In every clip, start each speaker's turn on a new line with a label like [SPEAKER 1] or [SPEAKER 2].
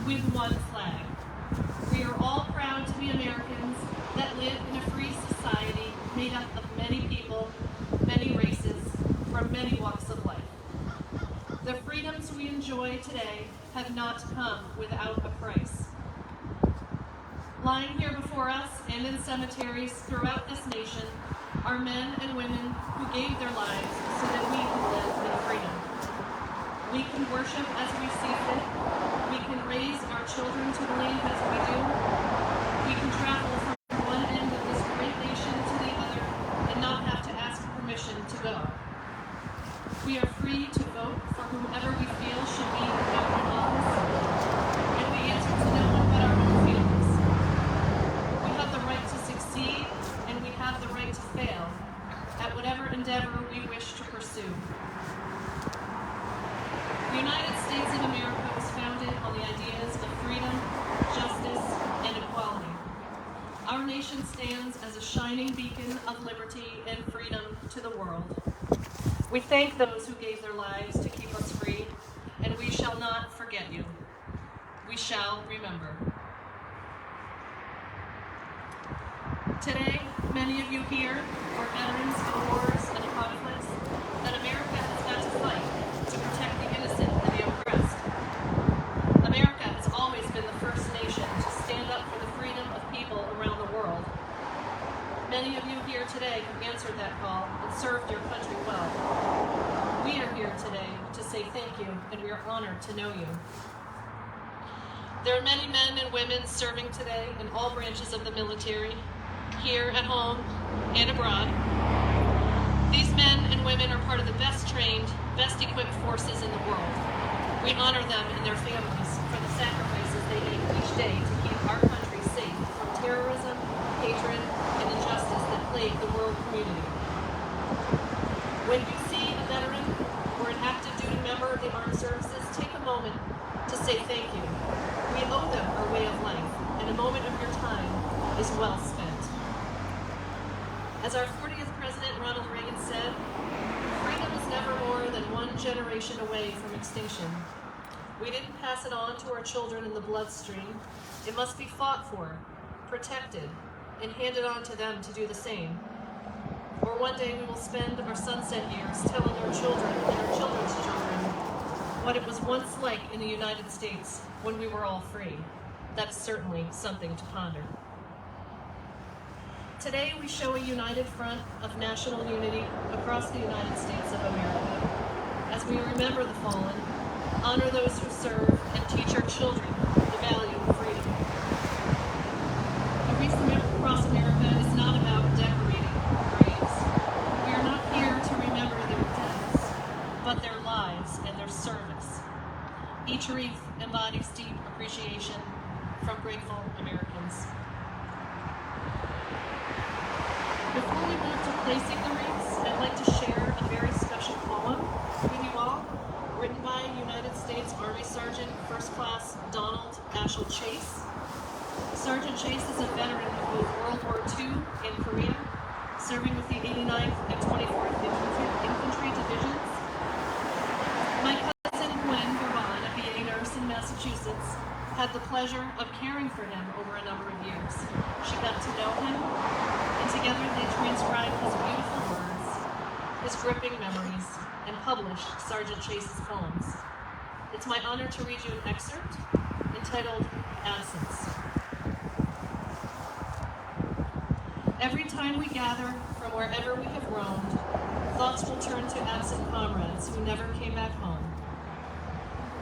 [SPEAKER 1] with one flag. We are all proud to be Americans that live in a free society made up of many people, many races, from many walks of life. The freedoms we enjoy today have not come without a price. Lying here before us and in cemeteries throughout this nation are men and women who gave their lives so that we can live in freedom. We can worship as we see fit. We can raise our children to believe as we do. We can travel from one end of this great nation to the other and not have to ask permission to go. We are free to vote for whomever we feel should be in government office, and we answer to no one but our own feelings. We have the right to succeed, and we have the right to fail at whatever endeavor we wish to pursue. The United States of America was founded on the ideas of freedom, justice, and equality. Our nation stands as a shining beacon of liberty and freedom to the world. We thank those who gave their lives to keep us free, and we shall not forget you. We shall remember. Today, many of you here are veterans of wars and conflicts that America has had to fight to protect the innocent and the oppressed. America has always been the first nation to stand up for the freedom of people around the world. Many of you here today have answered that call and served your country well. We are here today to say thank you, and we are honored to know you. There are many men and women serving today in all branches of the military, here at home and abroad. These men and women are part of the best trained, best equipped forces in the world. We honor them and their families for the sacrifices they make each day to keep our country safe from terrorism, hatred, and injustice that plague the world community. When you see a veteran or an active duty member of the armed services, take a moment to say thank you. We owe them our way of life, and a moment of your time is well spent. As our 40th President Ronald Reagan said, freedom is never more than one generation away from extinction. We didn't pass it on to our children in the bloodstream. It must be fought for, protected, and handed on to them to do the same. Or one day we will spend our sunset years telling our children and our children's children what it was once like in the United States when we were all free. That's certainly something to ponder. Today we show a united front of national unity across the United States of America as we remember the fallen, honor those who serve, and teach our children the value of freedom. A wreath across America is not about decorating graves. We are not here to remember their deaths, but their lives and their service. Each wreath embodies deep appreciation from grateful Americans. Before we move to placing the wreaths, I'd like to share a very special poem with you all, written by United States Army Sergeant First Class Donald Ashel Chase. Sergeant Chase is a veteran of both World War II and Korea, serving with the 89th and 24th Infantry Divisions. My cousin Gwen Bourbon, a VA nurse in Massachusetts, had the pleasure of caring for him over a number of years. She got to know him, and together they transcribed his beautiful words, his gripping memories, and published Sergeant Chase's poems. It's my honor to read you an excerpt entitled Absence. Every time we gather from wherever we have roamed, thoughts will turn to absent comrades who never came back home.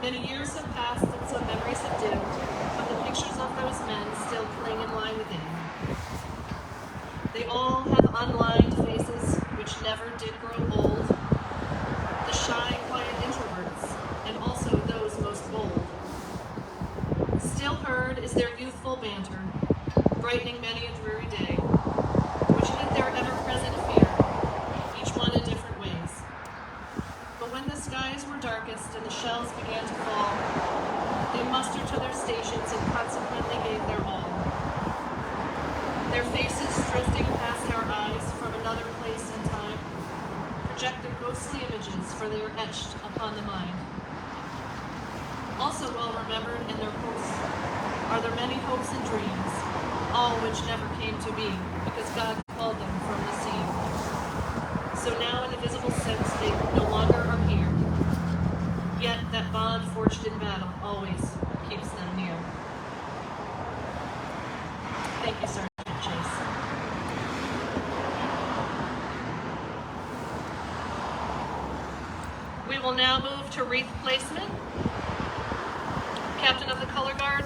[SPEAKER 1] Many years have passed and some memories have dimmed, but the pictures of those men still cling and lie within. They all have unlined faces which never did grow old, the shy, quiet introverts, and also those most bold. Still heard is their youthful banter, brightening many a dreary day, which hid their ever-present fear, each one in different ways. But when the skies were darkest and the shells began to fall, they mustered to their stations and consequently gave their all. Their faces drifting past our eyes from another place and time projected ghostly images, for they are etched upon the mind. Also well remembered in their hopes are their many hopes and dreams, all which never came to be, because God called them from the sea. So now in a visible sense they no longer are here, yet that bond forged in battle always keeps them near. Thank you, Sergeant Chase. We will now move to wreath placement. Captain of the Color Guard,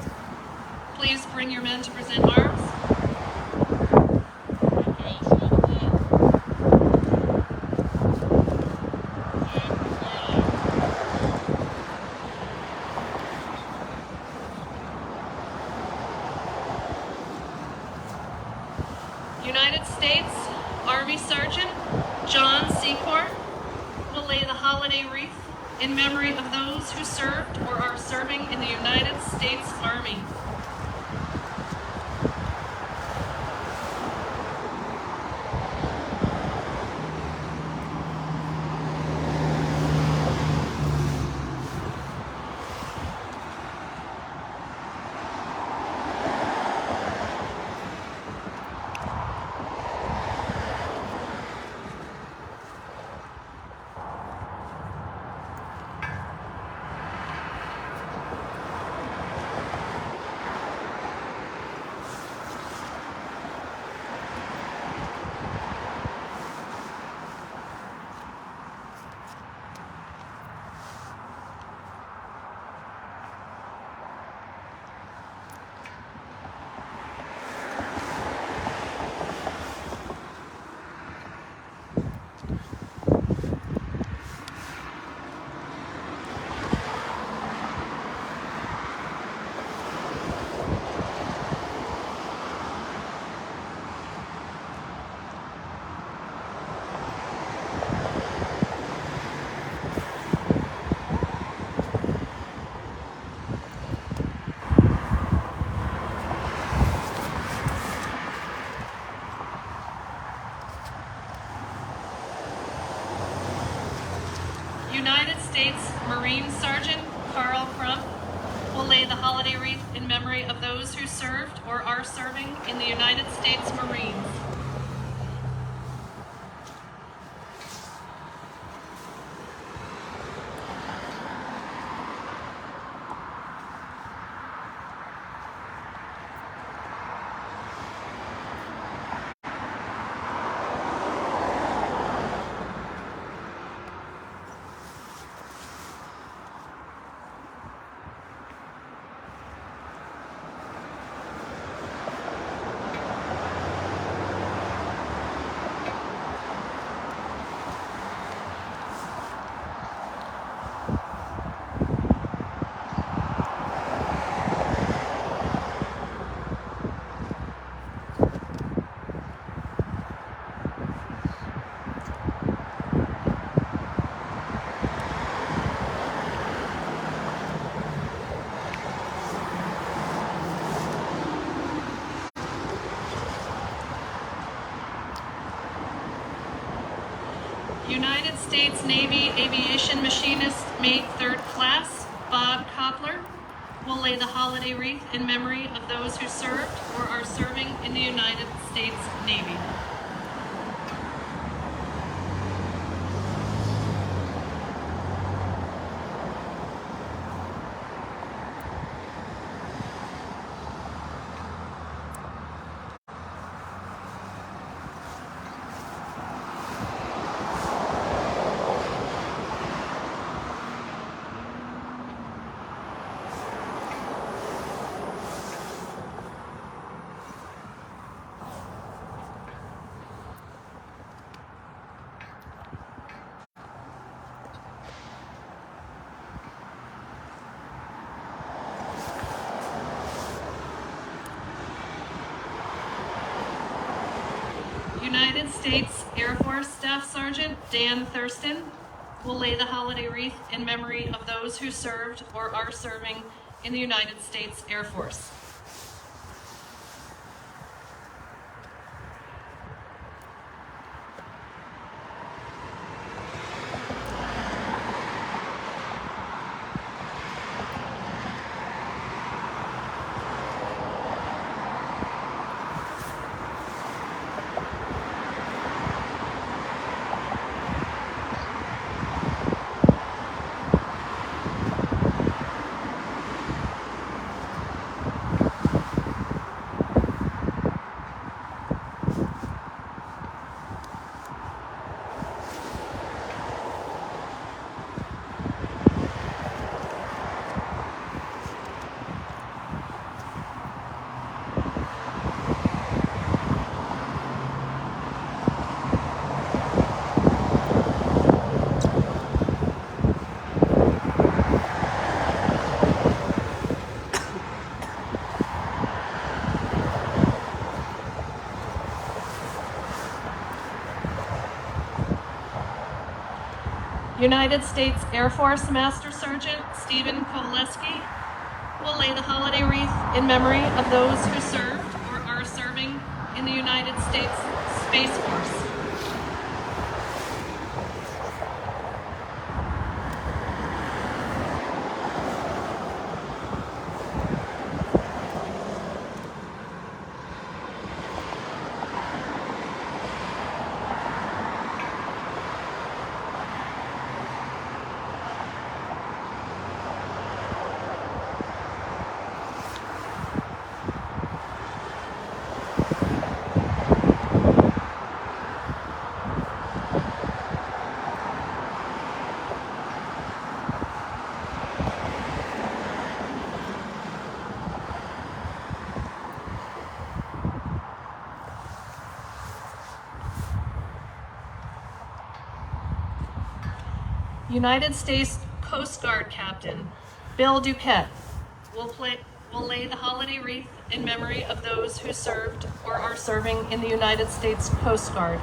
[SPEAKER 1] please bring your men to present arms. United States Army Sergeant John Secord will lay the holiday wreath in memory of those who served or are serving in the United States Army. United States Marine Sergeant Carl Crump will lay the holiday wreath in memory of those who served or are serving in the United States Marines. United States Navy Aviation Machinist Mate 3rd Class Bob Koppler will lay the holiday wreath in memory of those who served or are serving in the United States Navy. United States Air Force Staff Sergeant Dan Thurston will lay the holiday wreath in memory of those who served or are serving in the United States Air Force. United States Air Force Master Sergeant Stephen Koleski will lay the holiday wreath in memory of those who served or are serving in the United States Space Force. United States Coast Guard Captain Bill Duquette will lay the holiday wreath in memory of those who served or are serving in the United States Coast Guard.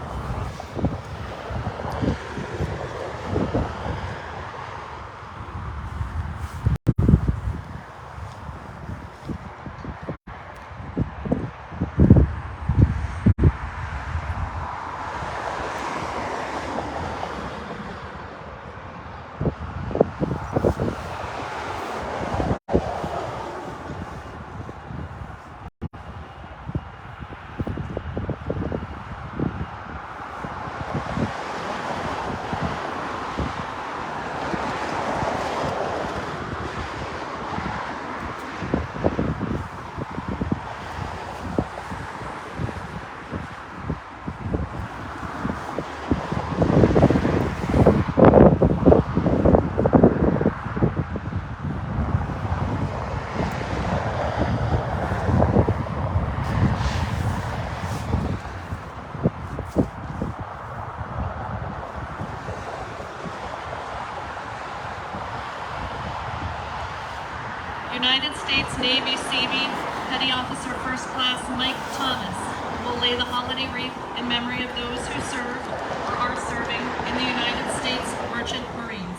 [SPEAKER 1] United States Navy Seabee Petty Officer First Class Mike Thomas will lay the holiday wreath in memory of those who served or are serving in the United States Merchant Marines.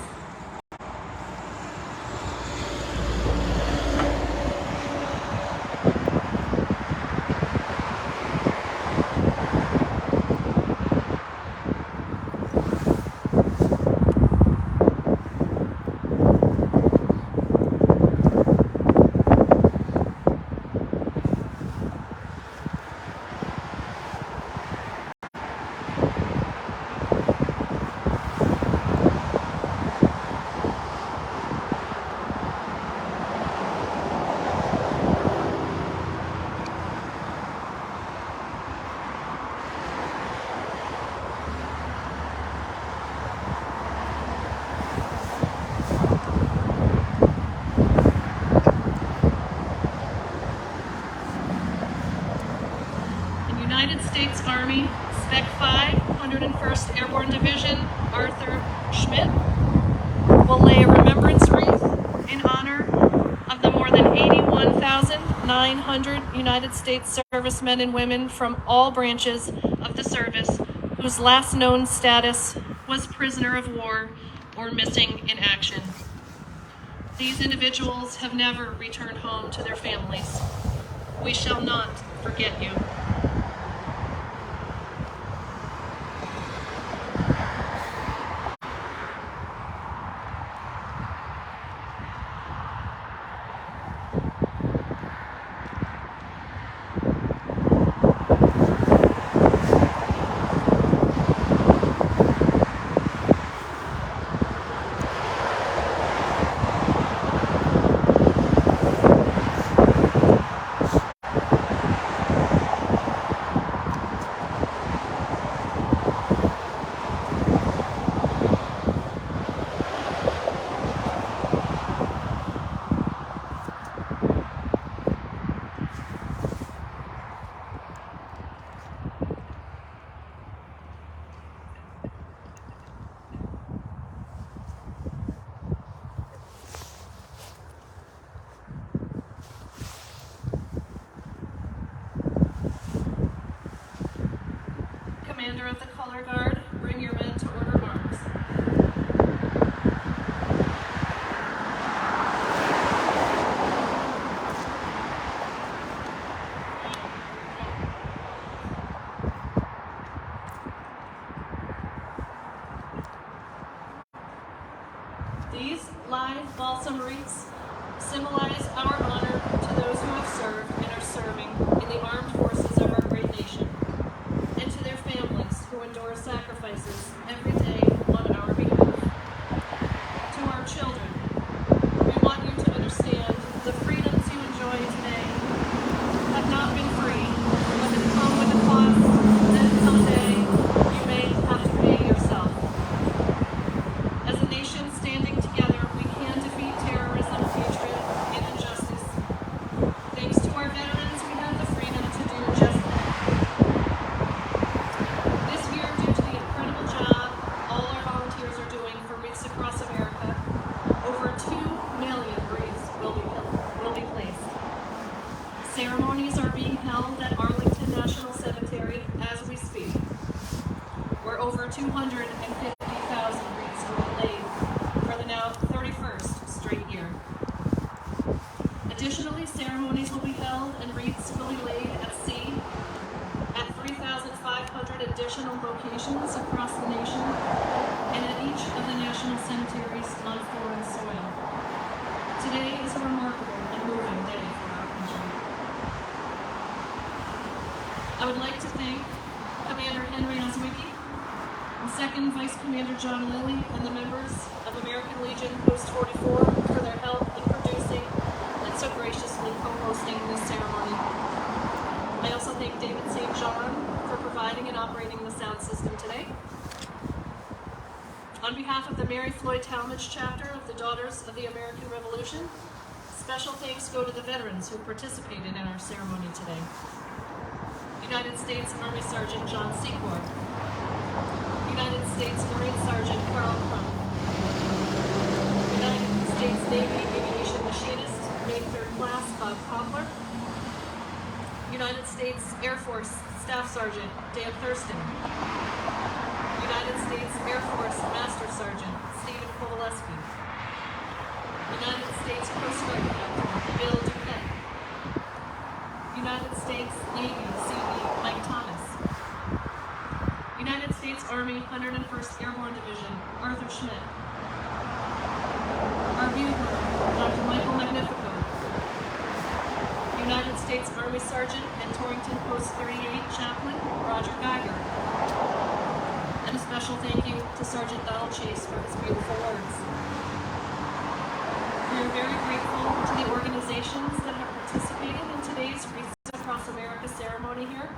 [SPEAKER 1] United States Army Spec 5, 101st Airborne Division, Arthur Schmidt, will lay a remembrance wreath in honor of the more than 81,900 United States servicemen and women from all branches of the service whose last known status was prisoner of war or missing in action. These individuals have never returned home to their families. We shall not forget you. symbolize our honor to those who have served and are serving in the armed forces of our great nation, and to their families who endure sacrifices every day on our behalf. To our children, we want you to understand the freedoms you enjoy today have not been free, but have come with a cost that someday you may have to pay yourself. As a nation standing together, we can defeat terrorism, hatred, and injustice. Thanks to our veterans, we have the freedom to do just that. This year, due to the incredible job all our volunteers are doing for Wreaths across America, over 2 million wreaths will be placed. Ceremonies are being held at Arlington National Cemetery as we speak, where over 250,000 wreaths will be laid for the now 31st straight year. Additionally, ceremonies will be held and wreaths will be laid at sea at 3,500 additional locations across the nation and at each of the national cemeteries on foreign soil. Today is a remarkable and moving day for our country. I would like to thank Commander Henry Oswicki and Second Vice Commander John Lilly and the members of American Legion Post 44 for their help in producing and so graciously co-hosting this ceremony. I also thank David St. John for providing and operating the sound system today. On behalf of the Mary Floyd Talmadge chapter of the Daughters of the American Revolution, special thanks go to the veterans who participated in our ceremony today. United States Army Sergeant John Secor, United States Marine Sergeant Carl Crump, United States Navy Aviation Machinist, May 3rd Class Bob Koppler, United States Air Force Staff Sergeant Dan Thurston, United States Air Force Master Sergeant Stephen Kowaleski, United States Coast Guard Captain Bill Duquette, United States Navy CE Mike Thomas, United States Army 101st Airborne Division Arthur Schmidt, our bugler Dr. Michael Magnifico, United States Army Sergeant and Torrington Post 38 Chaplain Roger Geiger, and a special thank you to Sergeant Donald Chase for his beautiful words. We are very grateful to the organizations that have participated in today's Wreaths Across America ceremony here.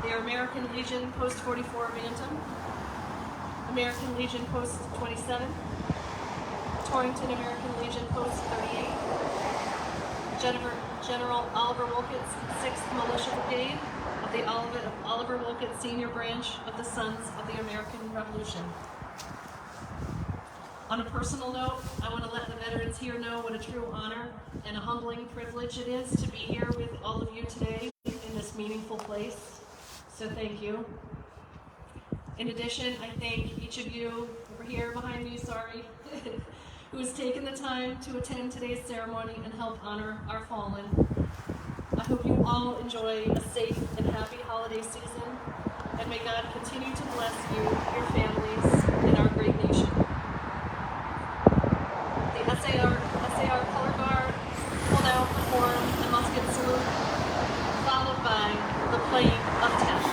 [SPEAKER 1] The American Legion Post 44 Bantam, American Legion Post 27, Torrington American Legion Post 38, General Oliver Wolcott's 6th Militia Brigade of the Oliver Wolcott Senior Branch of the Sons of the American Revolution. On a personal note, I want to let the veterans here know what a true honor and a humbling privilege it is to be here with all of you today in this meaningful place. So thank you. In addition, I thank each of you over here behind me, who has taken the time to attend today's ceremony and help honor our fallen. I hope you all enjoy a safe and happy holiday season, and may God continue to bless you, your families, and our great nation. The SAR Color Guard will now perform a musket salute, followed by the playing of taps.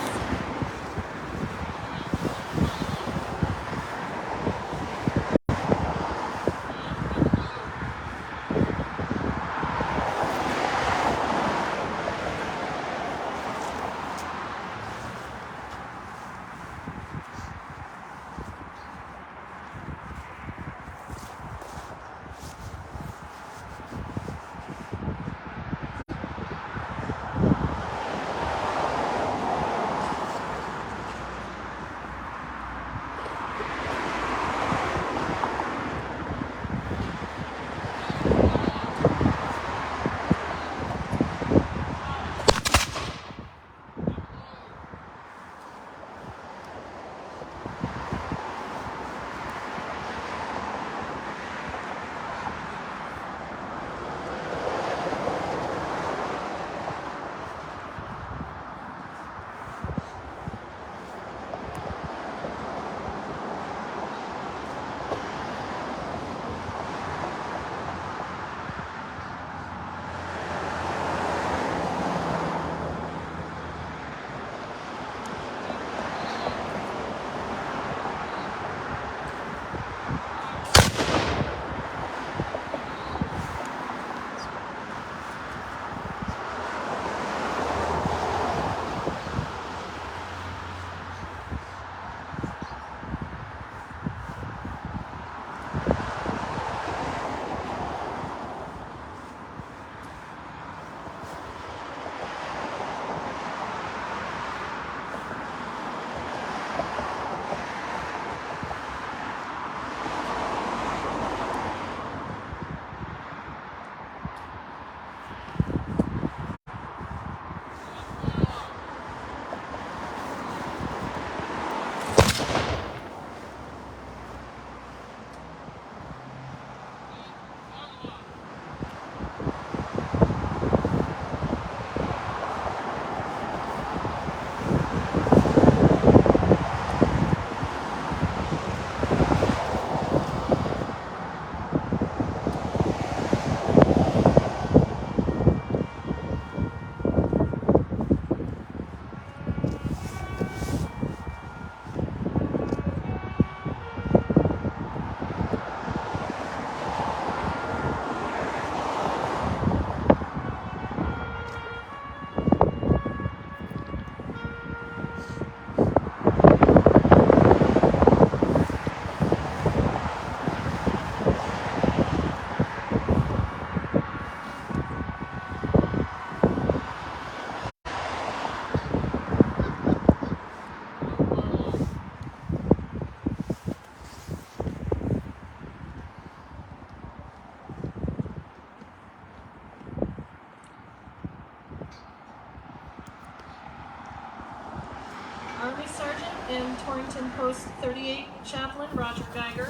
[SPEAKER 1] and Torrington Post 38 Chaplain Roger Geiger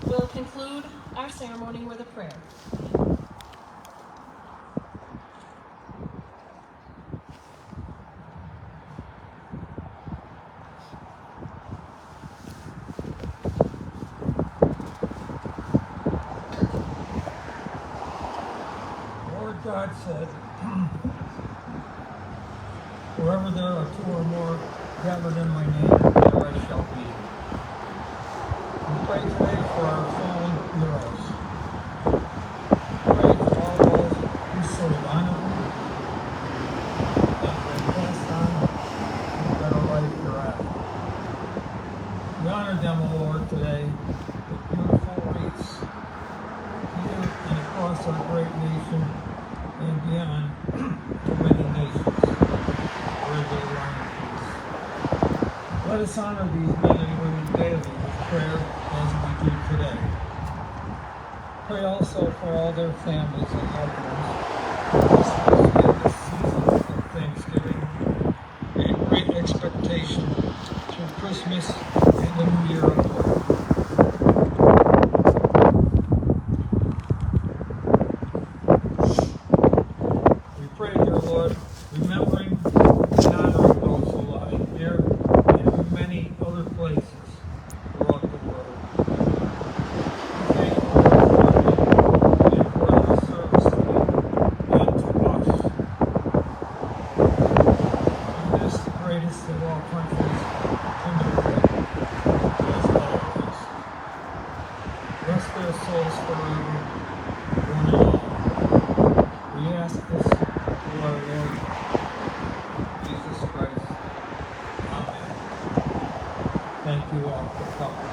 [SPEAKER 1] will conclude our ceremony with a prayer.
[SPEAKER 2] Lord God said, wherever there are two or more gathered in my name, there I shall be. We pray today for our fallen heroes. Pray for all those who serve honorably and will pass on to a better life hereafter. We honor them, O Lord, today with beautiful wreaths here and across our great nation and beyond to many nations where they lie in peace. Let us honor these men and women daily with prayer as we do today. Pray also for all their families and loved ones, especially in this season of Thanksgiving and great expectation through Christmas and the New Year of hope. We pray, dear Lord, remembering and honoring those who lie here and in many other places throughout the world. We thank you, Lord, for them and for their service to you and to us. In this, the greatest of all countries in the world, as always. Rest their souls forever, one and all. We ask this through our Lord Jesus Christ. Amen. Thank you all for coming.